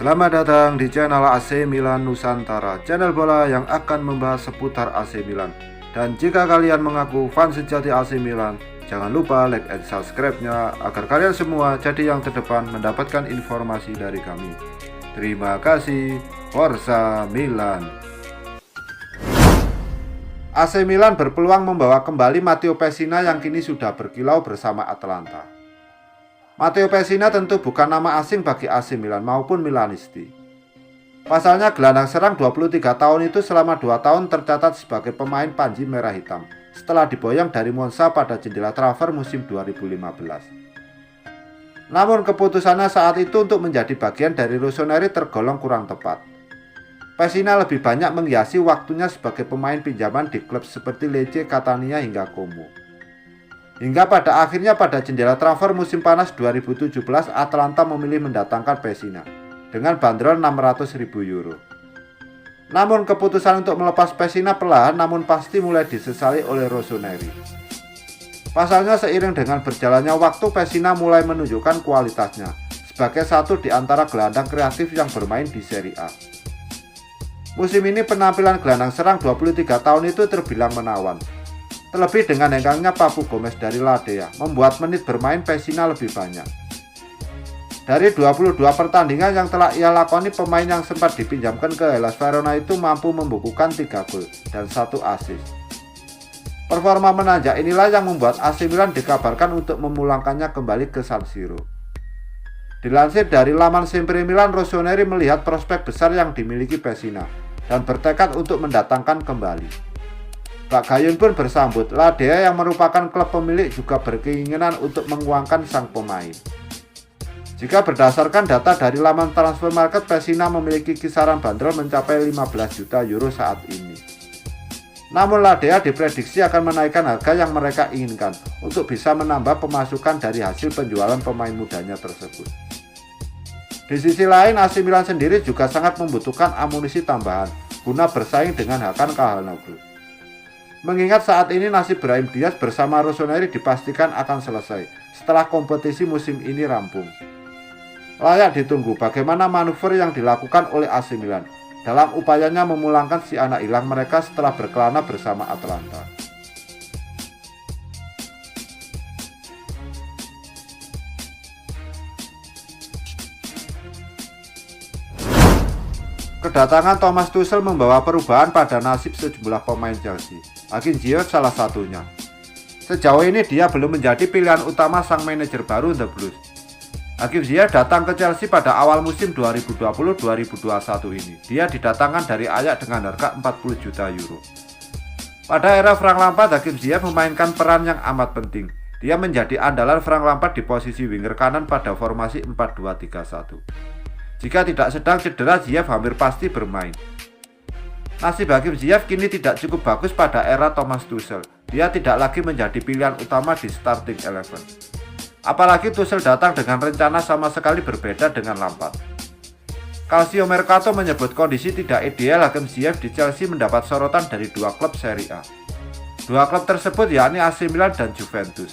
Selamat datang di channel AC Milan Nusantara, channel bola yang akan membahas seputar AC Milan. Dan jika kalian mengaku fans sejati AC Milan, jangan lupa like and subscribe-nya agar kalian semua jadi yang terdepan mendapatkan informasi dari kami. Terima kasih, Forza Milan. AC Milan berpeluang membawa kembali Matteo Pessina yang kini sudah berkilau bersama Atalanta. Matteo Pessina tentu bukan nama asing bagi AC Milan maupun Milanisti. Pasalnya gelandang serang 23 tahun itu selama 2 tahun tercatat sebagai pemain panji merah hitam setelah diboyong dari Monza pada jendela transfer musim 2015. Namun keputusannya saat itu untuk menjadi bagian dari Rossoneri tergolong kurang tepat. Pessina lebih banyak menghiasi waktunya sebagai pemain pinjaman di klub seperti Lecce, Catania hingga Como. Hingga pada akhirnya pada jendela transfer musim panas 2017 Atalanta memilih mendatangkan Pessina dengan bandrol 600.000 euro. Namun keputusan untuk melepas Pessina perlahan namun pasti mulai disesali oleh Rossoneri. Pasalnya seiring dengan berjalannya waktu Pessina mulai menunjukkan kualitasnya sebagai satu di antara gelandang kreatif yang bermain di Serie A. Musim ini penampilan gelandang serang 23 tahun itu terbilang menawan. Terlebih dengan hengkangnya Papu Gomez dari Ladea, membuat menit bermain Pessina lebih banyak. Dari 22 pertandingan yang telah ia lakoni, pemain yang sempat dipinjamkan ke Hellas Verona itu mampu membukukan 3 gol dan 1 assist. Performa menanjak inilah yang membuat AC Milan dikabarkan untuk memulangkannya kembali ke San Siro. Dilansir dari laman Sempre Milan, Rossoneri melihat prospek besar yang dimiliki Pessina dan bertekad untuk mendatangkan kembali. Pak Gayun pun bersambut, Ladea yang merupakan klub pemilik juga berkeinginan untuk menguangkan sang pemain. Jika berdasarkan data dari laman transfer market, Pessina memiliki kisaran bandrol mencapai 15 juta euro saat ini. Namun Ladea diprediksi akan menaikkan harga yang mereka inginkan untuk bisa menambah pemasukan dari hasil penjualan pemain mudanya tersebut. Di sisi lain, AC Milan sendiri juga sangat membutuhkan amunisi tambahan guna bersaing dengan Hakan Çalhanoğlu. Mengingat saat ini nasib Brahim Diaz bersama Rossoneri dipastikan akan selesai setelah kompetisi musim ini rampung. Layak ditunggu bagaimana manuver yang dilakukan oleh AC Milan dalam upayanya memulangkan si anak hilang mereka setelah berkelana bersama Atalanta. Kedatangan Thomas Tuchel membawa perubahan pada nasib sejumlah pemain Chelsea. Hakim Ziyech salah satunya. Sejauh ini dia belum menjadi pilihan utama sang manajer baru The Blues. Hakim Ziyech datang ke Chelsea pada awal musim 2020-2021 ini. Dia didatangkan dari Ajax dengan harga 40 juta euro. Pada era Frank Lampard, Hakim Ziyech memainkan peran yang amat penting. Dia menjadi andalan Frank Lampard di posisi winger kanan pada formasi 4-2-3-1. Jika tidak sedang cedera, Ziyech hampir pasti bermain. Nasib Hakim Ziyech kini tidak cukup bagus pada era Thomas Tuchel. Dia tidak lagi menjadi pilihan utama di starting 11. Apalagi Tuchel datang dengan rencana sama sekali berbeda dengan Lampard. Calcio Mercato menyebut kondisi tidak ideal Hakim Ziyech di Chelsea mendapat sorotan dari 2 klub Serie A. 2 klub tersebut yakni AC Milan dan Juventus.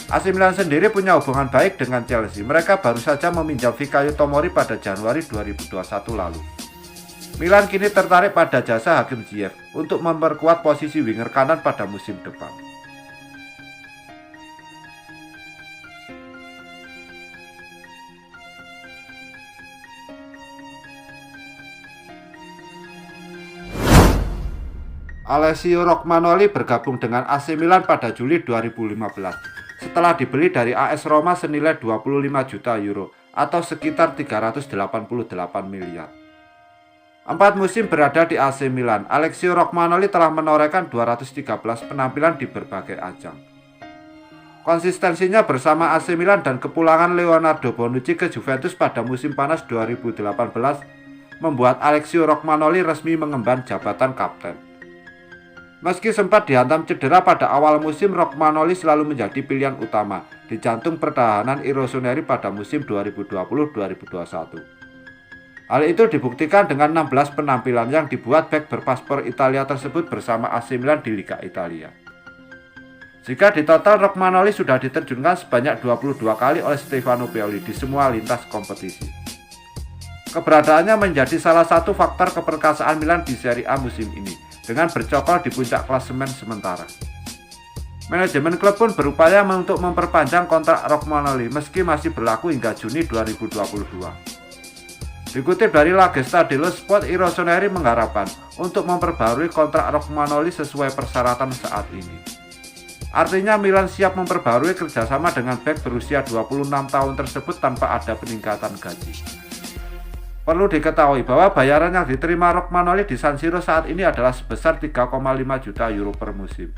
AC Milan sendiri punya hubungan baik dengan Chelsea. Mereka baru saja meminjam Fikayo Tomori pada Januari 2021 lalu. Milan kini tertarik pada jasa Hakim Ziyech untuk memperkuat posisi winger kanan pada musim depan. Alessio Romagnoli bergabung dengan AC Milan pada Juli 2015 setelah dibeli dari AS Roma senilai 25 juta euro atau sekitar 388 miliar. 4 musim berada di AC Milan, Alessio Romagnoli telah menorehkan 213 penampilan di berbagai ajang. Konsistensinya bersama AC Milan dan kepulangan Leonardo Bonucci ke Juventus pada musim panas 2018 membuat Alessio Romagnoli resmi mengemban jabatan kapten. Meski sempat dihantam cedera pada awal musim, Romagnoli selalu menjadi pilihan utama di jantung pertahanan Rossoneri pada musim 2020-2021. Hal itu dibuktikan dengan 16 penampilan yang dibuat bek berpaspor Italia tersebut bersama AC Milan di Liga Italia. Jika di total, Romagnoli sudah diterjunkan sebanyak 22 kali oleh Stefano Pioli di semua lintas kompetisi. Keberadaannya menjadi salah satu faktor keperkasaan Milan di Serie A musim ini, dengan bercokol di puncak klasemen sementara. Manajemen klub pun berupaya untuk memperpanjang kontrak Romagnoli meski masih berlaku hingga Juni 2022. Dikutip dari La Gazzetta dello Sport, Rossoneri mengharapkan untuk memperbarui kontrak Romagnoli sesuai persyaratan saat ini. Artinya Milan siap memperbarui kerjasama dengan bek berusia 26 tahun tersebut tanpa ada peningkatan gaji. Perlu diketahui bahwa bayaran yang diterima Romagnoli di San Siro saat ini adalah sebesar 3,5 juta euro per musim.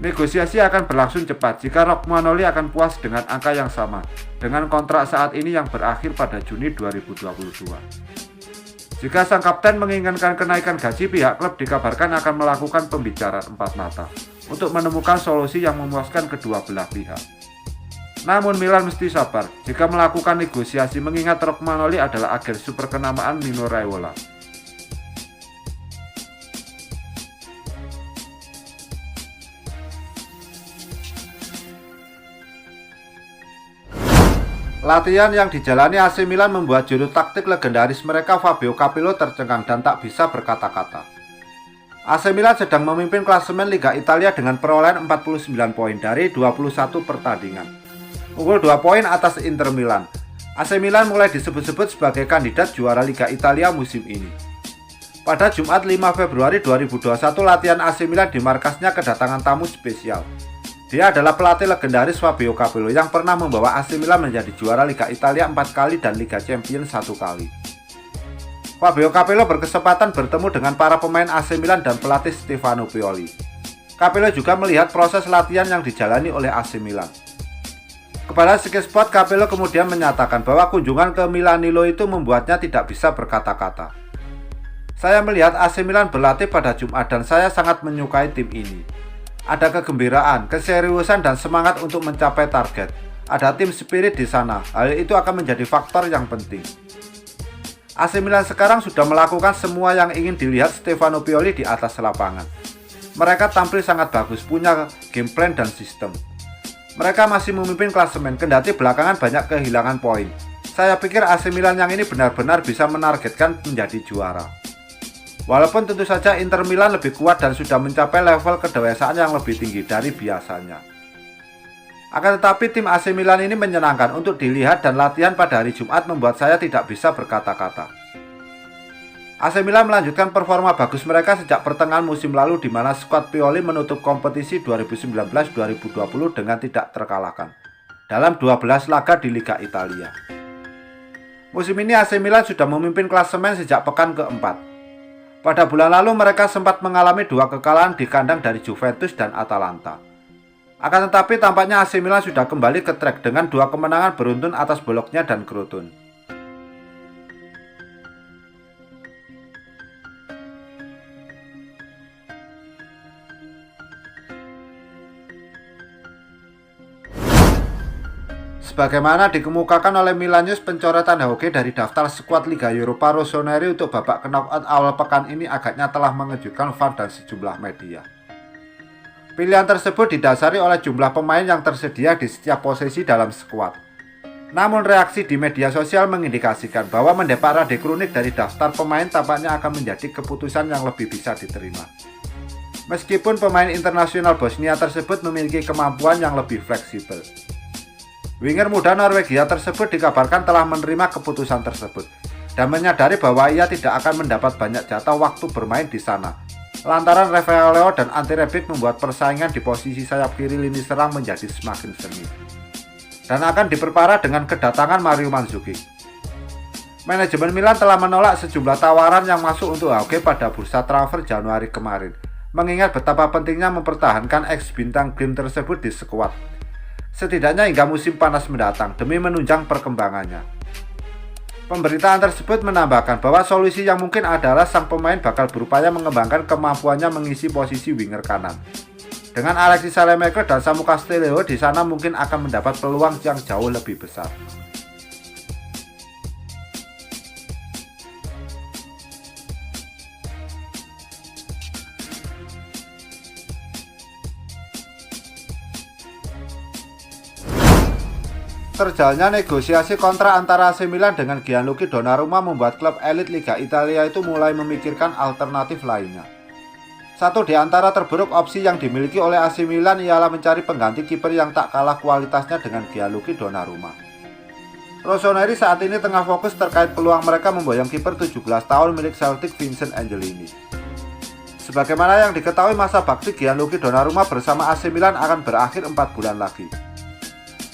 Negosiasi akan berlangsung cepat jika Romagnoli akan puas dengan angka yang sama dengan kontrak saat ini yang berakhir pada Juni 2022. Jika sang kapten menginginkan kenaikan gaji, pihak klub dikabarkan akan melakukan pembicaraan empat mata untuk menemukan solusi yang memuaskan kedua belah pihak. Namun Milan mesti sabar jika melakukan negosiasi mengingat Romagnoli adalah agen super kenamaan Mino Raiola. Latihan yang dijalani AC Milan membuat juru taktik legendaris mereka Fabio Capello tercengang dan tak bisa berkata-kata. AC Milan sedang memimpin klasemen Liga Italia dengan perolehan 49 poin dari 21 pertandingan. Unggul 2 poin atas Inter Milan. AC Milan mulai disebut-sebut sebagai kandidat juara Liga Italia musim ini. Pada Jumat 5 Februari 2021, latihan AC Milan di markasnya kedatangan tamu spesial. Dia adalah pelatih legendaris Fabio Capello yang pernah membawa AC Milan menjadi juara Liga Italia 4 kali dan Liga Champions 1 kali. Fabio Capello berkesempatan bertemu dengan para pemain AC Milan dan pelatih Stefano Pioli. Capello juga melihat proses latihan yang dijalani oleh AC Milan. Kepada Sky Sport, Capello kemudian menyatakan bahwa kunjungan ke Milanello itu membuatnya tidak bisa berkata-kata. Saya melihat AC Milan berlatih pada Jumat dan saya sangat menyukai tim ini. Ada kegembiraan, keseriusan dan semangat untuk mencapai target. Ada tim spirit di sana. Hal itu akan menjadi faktor yang penting. AC Milan sekarang sudah melakukan semua yang ingin dilihat Stefano Pioli di atas lapangan. Mereka tampil sangat bagus, punya game plan dan sistem. Mereka masih memimpin klasemen, kendati belakangan banyak kehilangan poin. Saya pikir AC Milan yang ini benar-benar bisa menargetkan menjadi juara. Walaupun tentu saja Inter Milan lebih kuat dan sudah mencapai level kedewasaan yang lebih tinggi dari biasanya. Akan tetapi tim AC Milan ini menyenangkan untuk dilihat dan latihan pada hari Jumat membuat saya tidak bisa berkata-kata. AC Milan melanjutkan performa bagus mereka sejak pertengahan musim lalu di mana skuad Pioli menutup kompetisi 2019-2020 dengan tidak terkalahkan dalam 12 laga di Liga Italia. Musim ini AC Milan sudah memimpin klasemen sejak pekan keempat. Pada bulan lalu mereka sempat mengalami 2 kekalahan di kandang dari Juventus dan Atalanta. Akan tetapi tampaknya AC Milan sudah kembali ke track dengan 2 kemenangan beruntun atas Bologna dan Crotone. Sebagaimana dikemukakan oleh Milan News, pencoretan Hauge dari daftar skuad Liga Europa Rossoneri untuk babak knockout awal pekan ini agaknya telah mengejutkan fan dan sejumlah media. Pilihan tersebut didasari oleh jumlah pemain yang tersedia di setiap posisi dalam skuad. Namun reaksi di media sosial mengindikasikan bahwa mendepak Rade Krunic dari daftar pemain tampaknya akan menjadi keputusan yang lebih bisa diterima. Meskipun pemain internasional Bosnia tersebut memiliki kemampuan yang lebih fleksibel. Winger muda Norwegia tersebut dikabarkan telah menerima keputusan tersebut dan menyadari bahwa ia tidak akan mendapat banyak jatah waktu bermain di sana. Lantaran Rafael Leao dan Ante Rebic membuat persaingan di posisi sayap kiri lini serang menjadi semakin sengit. Dan akan diperparah dengan kedatangan Mario Mandzukic. Manajemen Milan telah menolak sejumlah tawaran yang masuk untuk Hauge pada bursa transfer Januari kemarin, mengingat betapa pentingnya mempertahankan ex-bintang Green tersebut di skuad. Setidaknya hingga musim panas mendatang demi menunjang perkembangannya. Pemberitaan tersebut menambahkan bahwa solusi yang mungkin adalah sang pemain bakal berupaya mengembangkan kemampuannya mengisi posisi winger kanan. Dengan Alexis Salemaker dan Samu Castello di sana mungkin akan mendapat peluang yang jauh lebih besar. Terjalannya negosiasi kontrak antara AC Milan dengan Gianluigi Donnarumma membuat klub elit Liga Italia itu mulai memikirkan alternatif lainnya. Satu di antara terburuk opsi yang dimiliki oleh AC Milan ialah mencari pengganti kiper yang tak kalah kualitasnya dengan Gianluigi Donnarumma. Rossoneri saat ini tengah fokus terkait peluang mereka memboyong kiper 17 tahun milik Celtic Vincent Angelini. Sebagaimana yang diketahui, masa bakti Gianluigi Donnarumma bersama AC Milan akan berakhir 4 bulan lagi.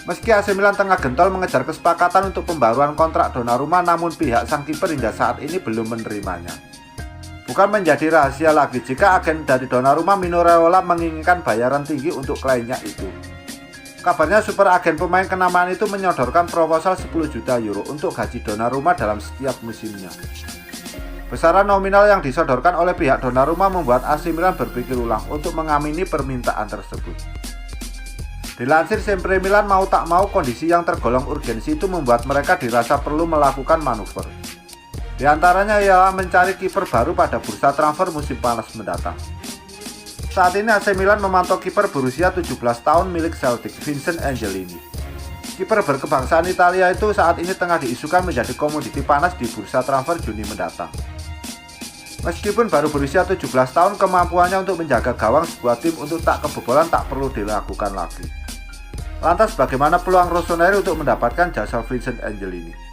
Meski AC Milan tengah gentol mengejar kesepakatan untuk pembaruan kontrak Donnarumma, namun pihak sang kiper hingga saat ini belum menerimanya. Bukan menjadi rahasia lagi jika agen dari Donnarumma, Mino Raiola, menginginkan bayaran tinggi untuk kliennya itu. Kabarnya super agen pemain kenamaan itu menyodorkan proposal 10 juta euro untuk gaji Donnarumma dalam setiap musimnya. Besaran nominal yang disodorkan oleh pihak Donnarumma membuat AC Milan berpikir ulang untuk mengamini permintaan tersebut. Dilansir Sempre Milan, mau tak mau kondisi yang tergolong urgensi itu membuat mereka dirasa perlu melakukan manuver. Di antaranya ialah mencari kiper baru pada bursa transfer musim panas mendatang. Saat ini AC Milan memantau kiper berusia 17 tahun milik Celtic, Vincent Angelini. Kiper berkebangsaan Italia itu saat ini tengah diisukan menjadi komoditi panas di bursa transfer Juni mendatang. Meskipun baru berusia 17 tahun, kemampuannya untuk menjaga gawang sebuah tim untuk tak kebobolan tak perlu dilakukan lagi. Lantas bagaimana peluang Rossoneri untuk mendapatkan jasa Vincent Angelini?